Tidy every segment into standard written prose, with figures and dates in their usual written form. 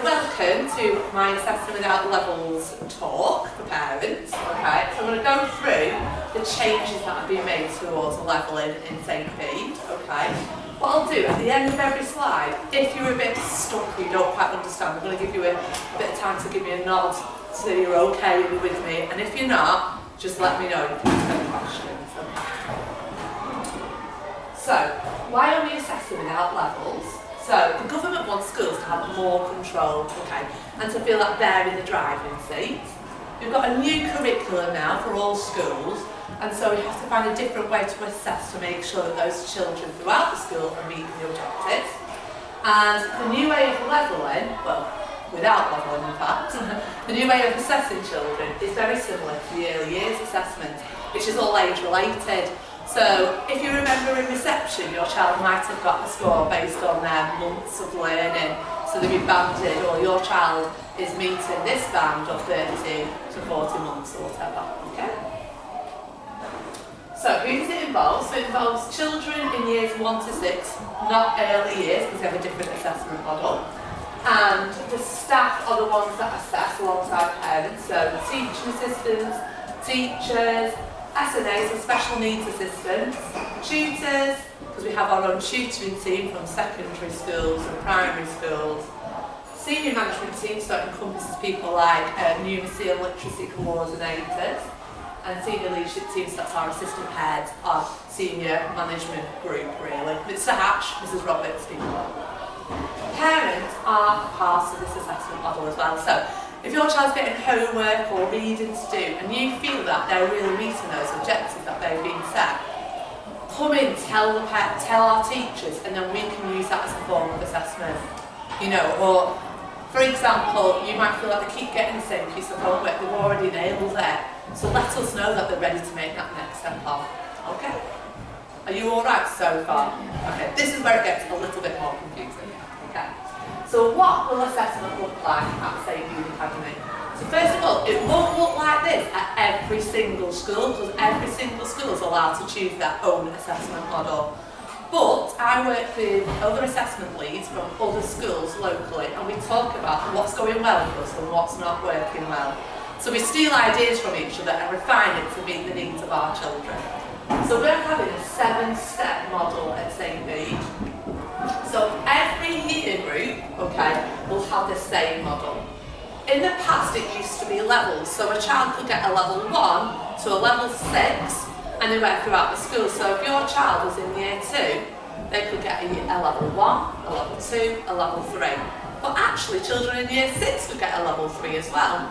welcome to my Assessment Without Levels talk for parents. Okay, so I'm going to go through the changes that have been made towards levelling in St Bede. Okay, what I'll do at the end of every slide, if you're a bit stuck, you don't quite understand, I'm going to give you a bit of time to give me a nod so you're okay with me, and if you're not, just let me know if you have any questions. Okay. So, why are we assessing without levels? So, the government wants schools to have more control, okay, and to feel like they're in the driving seat. We've got a new curriculum now for all schools, and so we have to find a different way to assess to make sure that those children throughout the school are meeting the objectives. And the new way of levelling, well, without levelling in fact, the new way of assessing children is very similar to the early years assessment, which is all age related. So, if you remember in reception, your child might have got a score based on their months of learning, so they've been banded, or your child is meeting this band of 30 to 40 months or whatever, okay? So, who does it involve? So it involves children in years 1 to 6, not early years, because they have a different assessment model. And the staff are the ones that assess alongside parents, so teaching assistants, teachers, SNAs, so special needs assistants, tutors, because we have our own tutoring team from secondary schools and primary schools, senior management team, so it encompasses people like numeracy and literacy coordinators, and senior leadership teams, so that's our assistant heads, our senior management group really. Mr Hatch, Mrs Roberts, people. Parents are part of this assessment model as well, so if your child's getting homework or reading to do and you feel that they're really meeting those objectives that they've been set, come in, tell our teachers, and then we can use that as a form of assessment. You know, or for example, you might feel like they keep getting the same piece of homework, they've already nailed it, so let us know that they're ready to make that next step off. Okay? Are you alright so far? Okay, this is where it gets a little bit more confusing. Okay. So what will assessment look like at St Bede Academy? So first of all, it won't look like this at every single school, because every single school is allowed to choose their own assessment model. But I work with other assessment leads from other schools locally, and we talk about what's going well for us and what's not working well. So we steal ideas from each other and refine it to meet the needs of our children. So we're having a 7-step model at St Bede. So every year group, okay, will have the same model. In the past it used to be levels, so a child could get a level 1 to a level 6 and they went throughout the school. So if your child was in year 2, they could get a level 1, a level 2, a level 3. But actually children in year 6 could get a level 3 as well.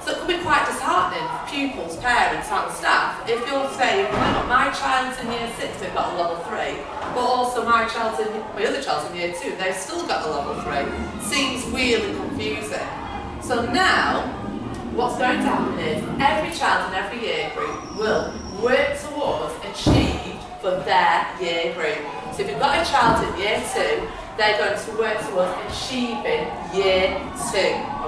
So it could be quite disheartening for pupils, parents and staff if you're saying, well, my child's in year 6, they've got a level 3, but also my other child's in year 2, they've still got a level 3. Seems really confusing. So now, what's going to happen is every child in every year group will work towards achieve for their year group. So if you've got a child in year 2, they're going to work towards achieving year 2,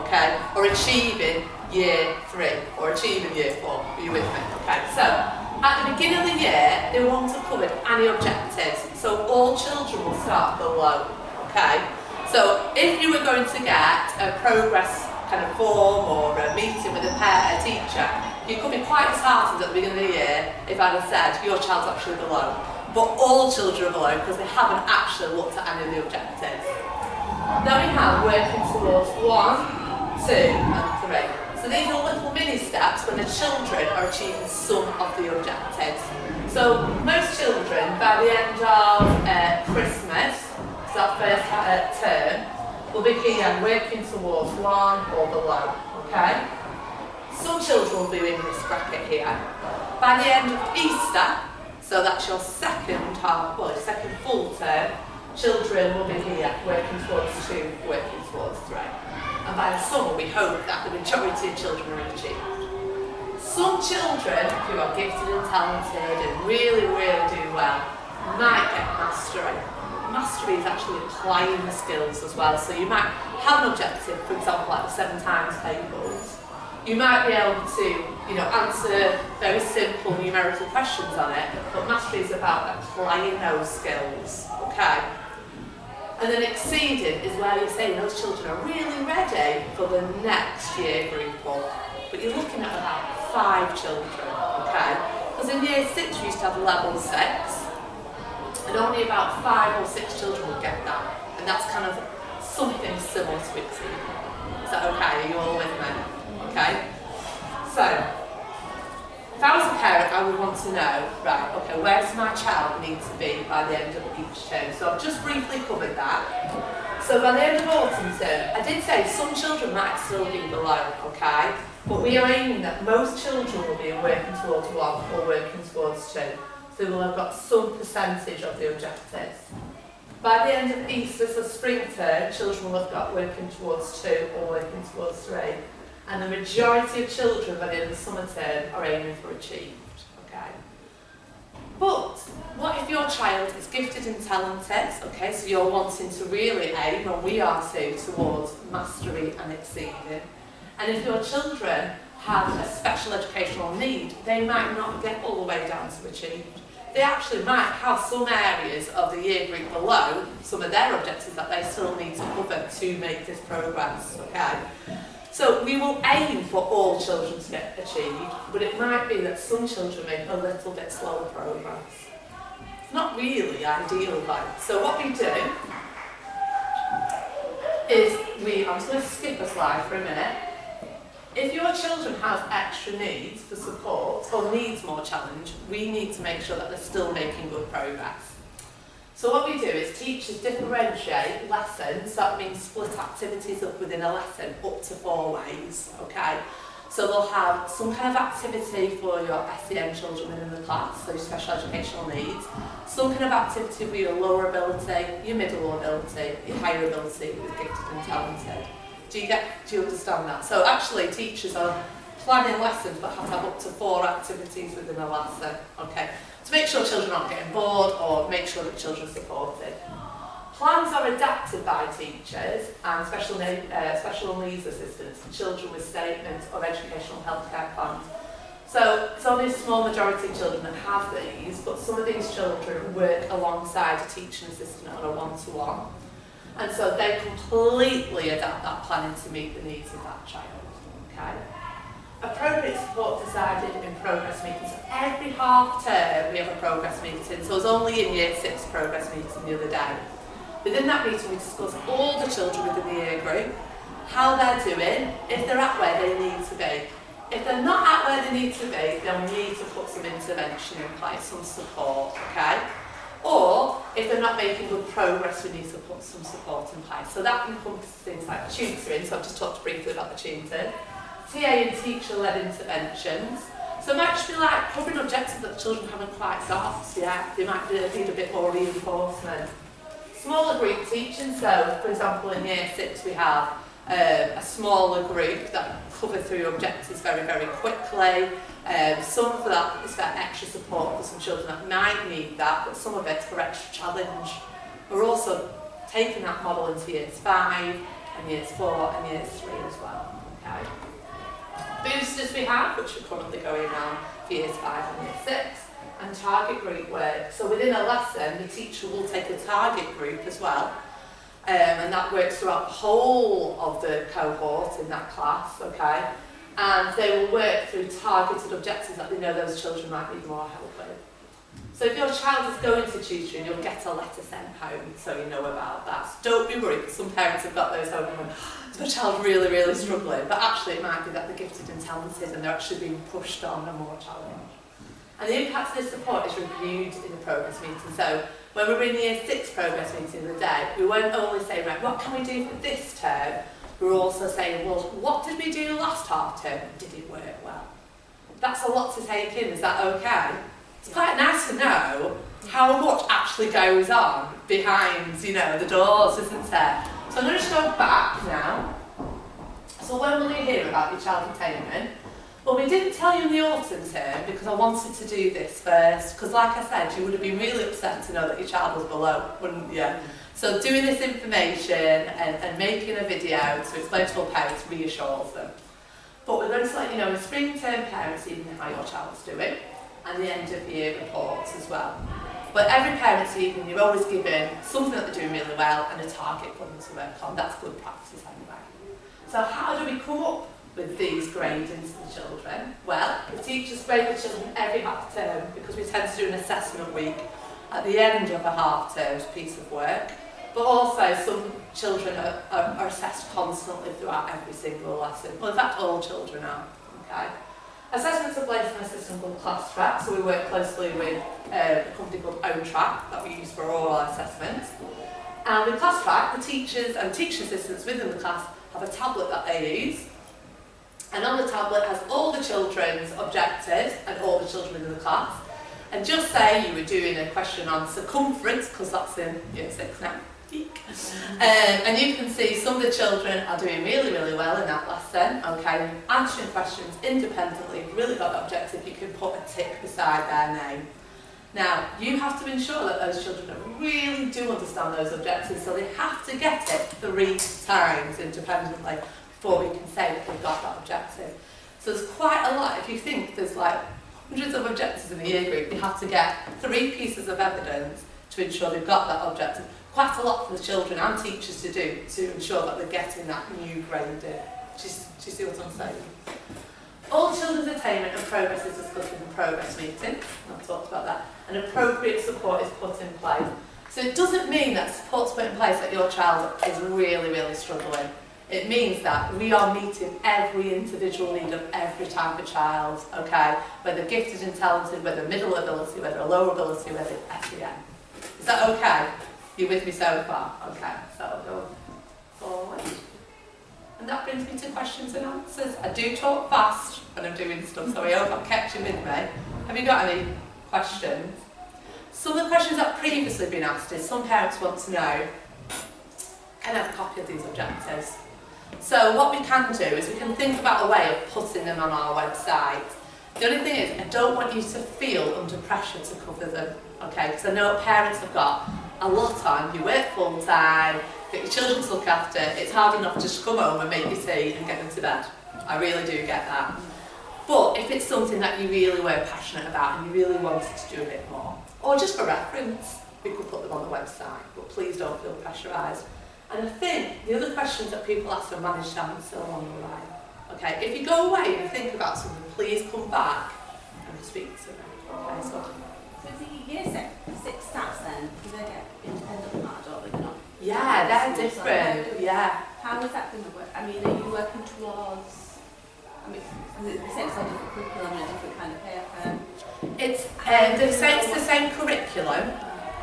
okay? Or achieving year 3, or achieving year 4. Are you with me? Okay, so at the beginning of the year, they want to cover any objectives. So all children will start below, okay? So if you were going to get a progress kind of form or a meeting with a teacher, you could be quite disheartened at the beginning of the year if I'd have said your child's actually below. But all children are below because they haven't actually looked at any of the objectives. Then we have working towards 1, 2 and 3. So these are little mini steps when the children are achieving some of the objectives. So most children, by the end of Christmas, so our first term, will be here working towards 1 or below, okay? Some children will be in this bracket here. By the end of Easter, so that's your second full term, children will be here working towards 2, working towards 3. And by the summer we hope that the majority of children are achieved. Some children who are gifted and talented and really, really do well might get mastery. Mastery is actually applying the skills as well. So you might have an objective, for example, like the 7 times tables. You might be able to, answer very simple numerical questions on it, but mastery is about applying those skills, okay? And then exceeding is where you're saying those children are really ready for the next year group up. But you're looking at about 5 children, okay? Because in year 6 we used to have level 6, and only about 5 or 6 children would get that. And that's kind of something similar to exceeding. Is that okay? Are you all with me? Okay? So, if I was a parent, I would want to know, right, okay, where does my child need to be by the end of each term? So I've just briefly covered that. So by the end of autumn term, I did say some children might still be below, okay? But we are aiming that most children will be working towards 1 or working towards 2. So we'll have got some percentage of the objectives. By the end of Easter, so spring term, children will have got working towards 2 or working towards 3. And the majority of children by the end of summer term are aiming for achieved, okay? But what if your child is gifted and talented, okay, so you're wanting to really aim, and we are too, towards mastery and exceeding. And if your children have a special educational need, they might not get all the way down to achieved. They actually might have some areas of the year group below some of their objectives that they still need to cover to make this progress, okay? So we will aim for all children to get achieved, but it might be that some children make a little bit slower progress. It's not really ideal though. So what we do is I'm just going to skip a slide for a minute. If your children have extra needs for support or needs more challenge, we need to make sure that they're still making good progress. So what we do is teachers differentiate lessons, that means split activities up within a lesson up to 4 ways, okay? So they'll have some kind of activity for your SEN children within the class, so your special educational needs, some kind of activity for your lower ability, your middle ability, your higher ability with gifted and talented. Do you understand that? So actually teachers are planning lessons but have to have up to 4 activities within a lesson, okay? To make sure children aren't getting bored or make sure that children are supported. Plans are adapted by teachers and special needs assistants to children with statement of educational healthcare plans. So it's only a small majority of children that have these, but some of these children work alongside a teaching assistant on a one-to-one. And so they completely adapt that planning to meet the needs of that child, okay? Appropriate support decided in progress meetings. So every half term we have a progress meeting. So it was only in year 6 progress meeting the other day. Within that meeting we discuss all the children within the year group, how they're doing, if they're at where they need to be. If they're not at where they need to be, then we need to put some intervention in place, some support, okay? Or if they're not making good progress, we need to put some support in place. So that encompasses things like tutoring, so I've just talked briefly about the tutoring. TA and teacher-led interventions. So it might just be like covering objectives that the children haven't quite got yet. They might need a bit more reinforcement. Smaller group teaching, so for example in year 6 we have a smaller group that cover through objectives very, very quickly. Some of that is for extra support for some children that might need that, but some of it's for extra challenge. We're also taking that model into years 5 and years 4 and years 3 as well. Okay. Boosters we have, which are currently going on for years 5 and year 6, and target group work. So within a lesson, the teacher will take a target group as well, and that works throughout the whole of the cohort in that class, okay? And they will work through targeted objectives that they know those children might need more help with. So if your child is going to tutoring, you'll get a letter sent home so you know about that. So don't be worried, some parents have got those home and going, is my child really, really struggling? But actually it might be that they're gifted and talented and they're actually being pushed on and more challenged. And the impact of this support is reviewed in the progress meeting. So when we were in the year 6 progress meeting the other day, we won't only say, right, what can we do for this term? We're also saying, well, what did we do last half term? Did it work well? That's a lot to take in, is that okay? It's quite nice to know how much actually goes on behind, you know, the doors, isn't it? So I'm going to just go back now. So when will you hear about your child attainment? Well, we didn't tell you in the autumn term because I wanted to do this first, because like I said, you would have been really upset to know that your child was below, wouldn't you? So doing this information and making a video to explain to all parents reassures them. But we're going to let you know in spring term parents even how your child's doing, and the end of year reports as well. But every parent's evening, you're always given something that they're doing really well and a target for them to work on. That's good practice anyway. So how do we come up with these gradings for the children? Well, the teachers grade the children every half term because we tend to do an assessment week at the end of a half term piece of work. But also some children are assessed constantly throughout every single lesson. Well, in fact, all children are. Okay. Assessments are based on a system called ClassTrack, so we work closely with a company called OwnTrack that we use for all our assessments. And with ClassTrack, the teachers and teaching assistants within the class have a tablet that they use. And on the tablet has all the children's objectives and all the children in the class. And just say you were doing a question on circumference, because that's in Year 6 now. And you can see some of the children are doing really, really well in that lesson. Okay, answering questions independently, if you've really got the objective, you can put a tick beside their name. Now, you have to ensure that those children really do understand those objectives, so they have to get it 3 times independently before we can say that they've got that objective. So there's quite a lot. If you think there's like hundreds of objectives in the year group, you have to get 3 pieces of evidence to ensure they've got that objective. Quite a lot for the children and teachers to do to ensure that they're getting that new grading. Do you see what I'm saying? All children's attainment and progress is discussed in the progress meeting. I've talked about that. And appropriate support is put in place. So it doesn't mean that support's put in place that your child is really, really struggling. It means that we are meeting every individual need of every type of child, okay? Whether gifted and talented, whether middle ability, whether a lower ability, whether SEN. Is that okay? You're with me so far? Okay, so I'll go forward. And that brings me to questions and answers. I do talk fast when I'm doing stuff, so I hope I've kept you with me. Have you got any questions? Some of the questions that have previously been asked is some parents want to know, can I have a copy of these objectives? So what we can do is we can think about a way of putting them on our website. The only thing is, I don't want you to feel under pressure to cover them, okay? Because I know parents have got a lot on, you work full time, get your children to look after, it's hard enough to just come home and make your tea and get them to bed. I really do get that. But if it's something that you really were passionate about and you really wanted to do a bit more, or just for reference, we could put them on the website, but please don't feel pressurised. And I think the other questions that people ask are managed to answer along the way. Okay, if you go away and think about something, please come back and speak to me. Okay, so the year 6 stats then, do they get independent marked or they're not? yeah, they're different. Yeah. How is that going to work? I mean, are you working towards? I mean, the same sort of curriculum and a different kind of paper. It's the same curriculum.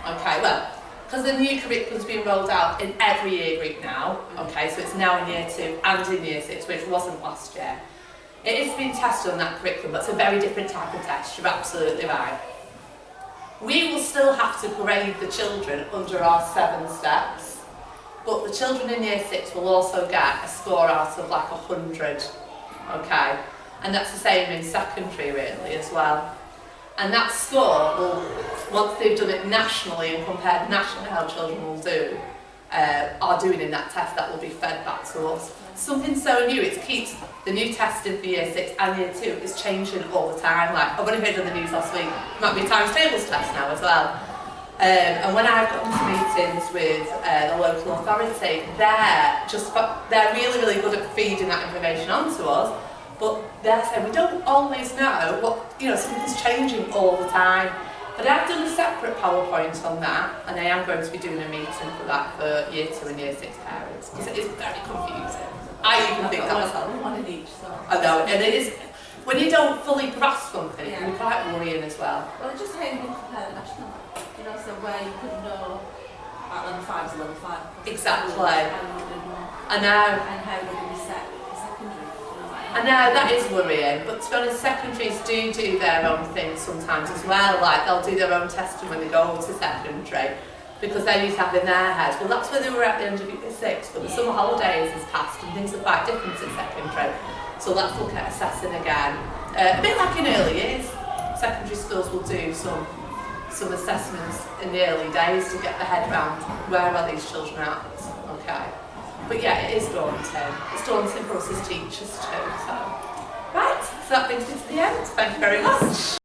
Okay, well, because the new curriculum's been rolled out in every year group now. Okay, so it's now in Year 2 and in Year 6, which wasn't last year. It is being tested on that curriculum, but it's a very different type of test. You're absolutely right. We will still have to grade the children under our 7 steps, but the children in Year 6 will also get a score out of like 100, okay? And that's the same in secondary really as well. And that score will, once they've done it nationally and compared nationally how children will do, are doing in that test, that will be fed back to us. Something so new, it keeps the new testing for Year 6 and Year 2 is changing all the time. Like, I've only heard on the news last week, it might be a times tables test now as well. And when I've gotten to meetings with the local authority, they're really, really good at feeding that information onto us, but they're saying we don't always know what, something's changing all the time. But I've done a separate PowerPoint on that, and I am going to be doing a meeting for that for Year 2 and Year 6 parents, because it is very confusing. I even think that myself. One in each, so. I know, and it is, when you don't fully grasp something, it can be quite worrying as well. Well, it's just how you can compare the national, so where you could know about level 5 to level 5. Exactly. I know. And how would it be set for secondary? I know, that is worrying, but to be honest, secondaries do their own thing sometimes as well. Like, they'll do their own testing when they go to secondary, because they're used to having their heads. Well, that's where they were at the end of Year 6, but the summer holidays has passed and things are quite different in secondary. So let's look at assessing again. A bit like in early years, secondary schools will do some assessments in the early days to get their head around where are these children at. Okay. But yeah, it is daunting. It's daunting for us as teachers too. So, right, so that brings me to the end. Thank you very much.